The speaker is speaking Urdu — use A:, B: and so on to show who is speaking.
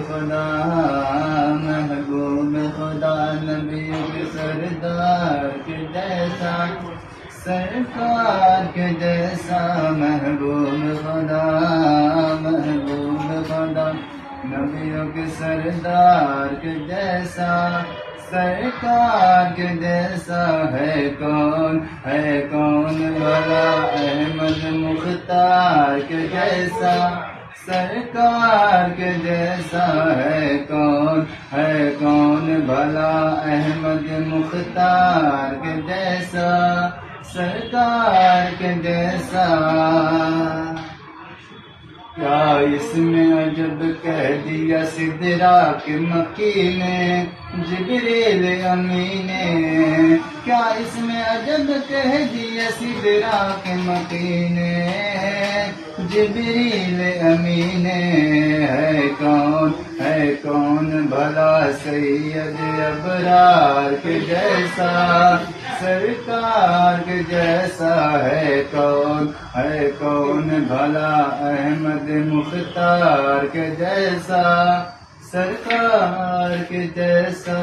A: خدا محبوب خدا نبی کے سردار کے جیسا سرکار کے جیسا محبوب خدا نبیوں کے سردار کے جیسا سرکار کے جیسا ہے کون بھلا احمد مختار کے جیسا سرکار کے جیسا ہے کون بھلا احمد مختار کے جیسا سرکار کے جیسا کیا اس میں عجب کہہ دیا سدرا کے مکی نے جبریل امی نے کیا اس میں عجب کہہ دیا سدرا کے مکی نے جبریل امی نے ہے کون بھلا سید ابرار کے جیسا سرکار کے جیسا ہے کون بھلا احمد مختار کے جیسا سرکار کے جیسا